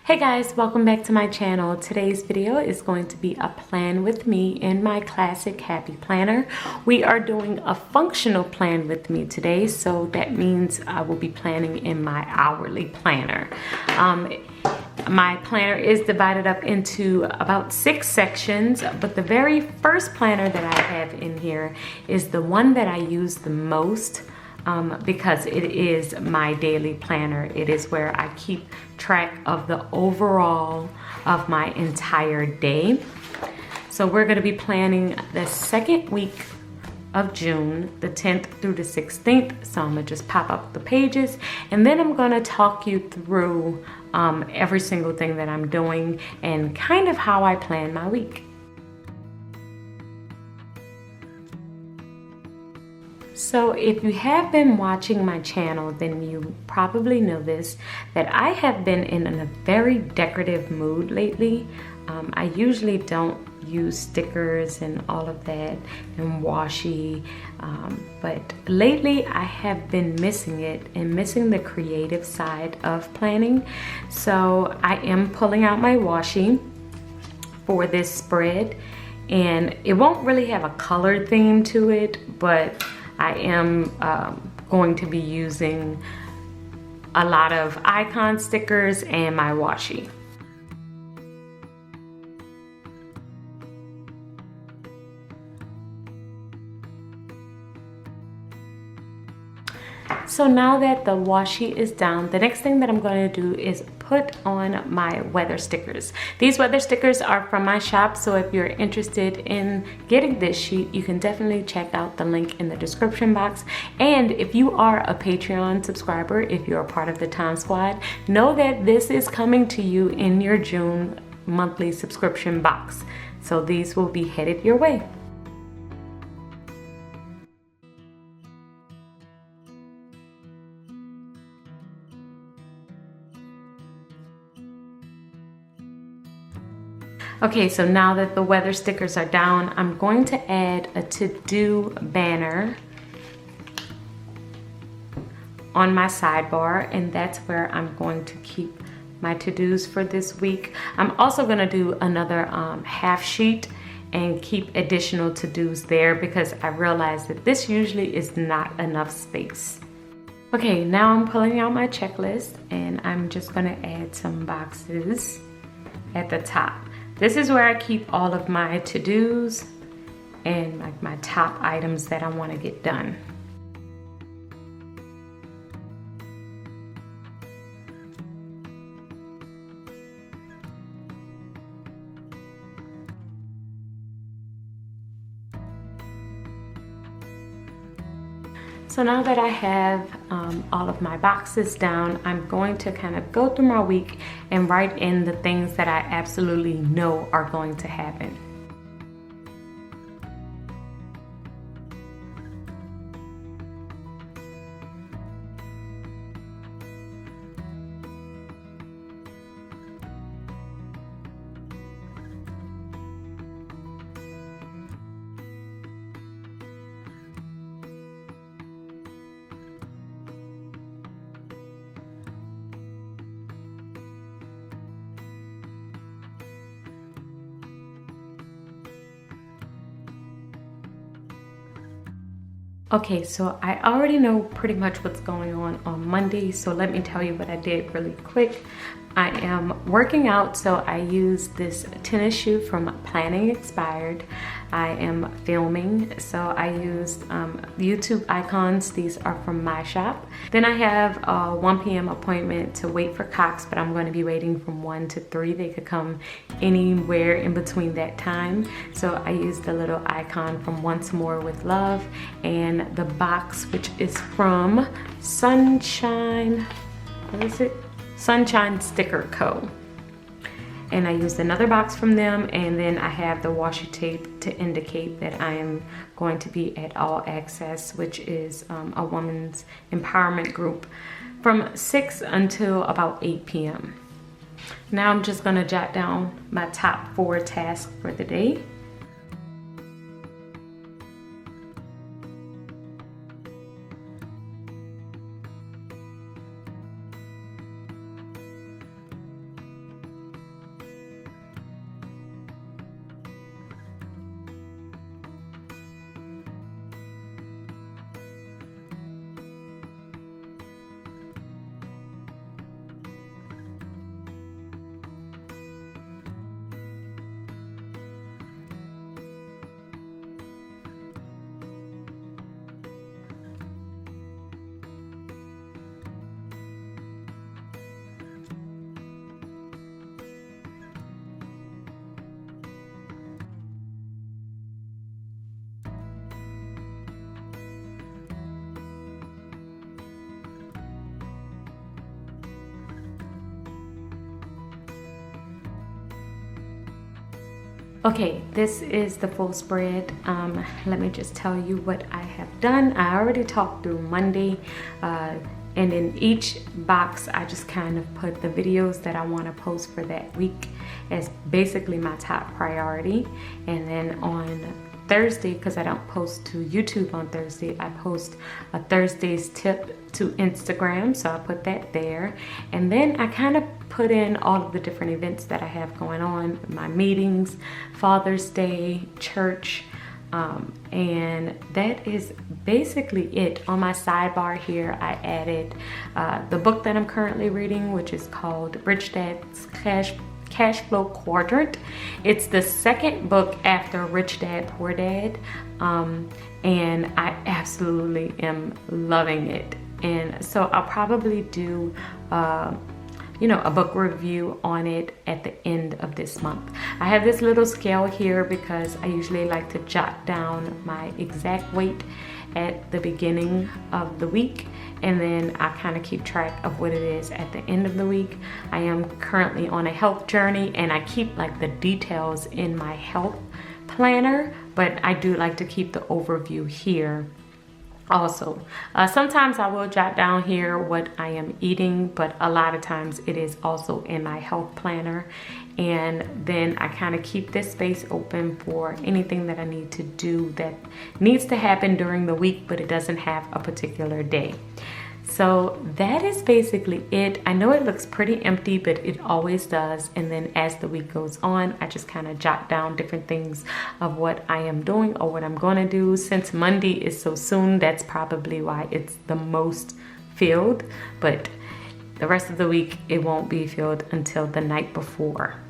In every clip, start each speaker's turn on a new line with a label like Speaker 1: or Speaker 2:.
Speaker 1: Hey guys, welcome back to my channel. Today's video is going to be a plan with me in my classic happy planner. We are doing a functional plan with me today, so that means I will be planning in my hourly planner. My planner is divided up into about 6 sections, but the very first planner that I have in here is the one that I use the most. Because it is my daily planner. It is where I keep track of the overall of my entire day. So we're going to be planning the second week of June, the 10th through the 16th. So I'm going to just pop up the pages and then I'm going to talk you through every single thing that I'm doing and kind of how I plan my week. So if you have been watching my channel, then you probably know this, that I have been in a very decorative mood lately. I usually don't use stickers and all of that and washi, but lately I have been missing it and missing the creative side of planning. So I am pulling out my washi for this spread, and it won't really have a color theme to it, but I am going to be using a lot of icon stickers and my washi. So now that the washi is down, the next thing that I'm going to do is put on my weather stickers. These weather stickers are from my shop, so if you're interested in getting this sheet, you can definitely check out the link in the description box. And if you are a Patreon subscriber, if you're a part of the Time Squad, know that this is coming to you in your June monthly subscription box. So these will be headed your way. Okay, so now that the weather stickers are down, I'm going to add a to-do banner on my sidebar, and that's where I'm going to keep my to-dos for this week. I'm also gonna do another half sheet and keep additional to-dos there because I realized that this usually is not enough space. Okay, now I'm pulling out my checklist and I'm just gonna add some boxes at the top. This is where I keep all of my to-dos and my top items that I want to get done. So now that I have all of my boxes down, I'm going to kind of go through my week and write in the things that I absolutely know are going to happen. Okay, so I already know pretty much what's going on Monday, so let me tell you what I did really quick. I am working out, so I use this tennis shoe from Planning Expired. I am filming, so I used YouTube icons. These are from my shop. Then I have a 1 p.m. appointment to wait for Cox, but I'm going to be waiting from 1 to 3. They could come anywhere in between that time. So I used the little icon from Once More with Love and the box, which is from Sunshine, what is it? Sunshine Sticker Co. And I used another box from them, and then I have the washi tape to indicate that I am going to be at All Access, which is a women's empowerment group from 6 until about 8 p.m. Now I'm just gonna jot down my top 4 tasks for the day. Okay, this is the full spread. Let me just tell you what I have done. I already talked through Monday, and in each box I just kind of put the videos that I want to post for that week as basically my top priority. And then on Thursday, because I don't post to YouTube on Thursday, I post a Thursday's tip to Instagram, so I put that there. And then I kind of put in all of the different events that I have going on, my meetings, Father's Day, church, and that is basically it. On my sidebar here, I added the book that I'm currently reading, which is called Rich Dad's Cash Flow Quadrant. It's the second book after Rich Dad Poor Dad, and I absolutely am loving it. And so I'll probably do a book review on it at the end of this month. I have this little scale here because I usually like to jot down my exact weight at the beginning of the week, and then I kind of keep track of what it is at the end of the week. I am currently on a health journey, and I keep like the details in my health planner, but I do like to keep the overview here also. Sometimes I will jot down here what I am eating, but a lot of times it is also in my health planner. And then I kind of keep this space open for anything that I need to do that needs to happen during the week, but it doesn't have a particular day. So that is basically it. I know it looks pretty empty, but it always does. And then as the week goes on, I just kind of jot down different things of what I am doing or what I'm going to do. Since Monday is so soon, that's probably why it's the most filled. But the rest of the week, it won't be filled until the night before.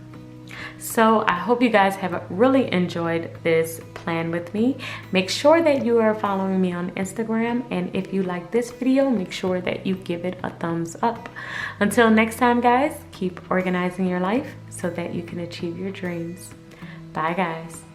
Speaker 1: So I hope you guys have really enjoyed this plan with me. Make sure that you are following me on Instagram, and if you like this video, make sure that you give it a thumbs up. Until next time, guys, keep organizing your life so that you can achieve your dreams. Bye, guys.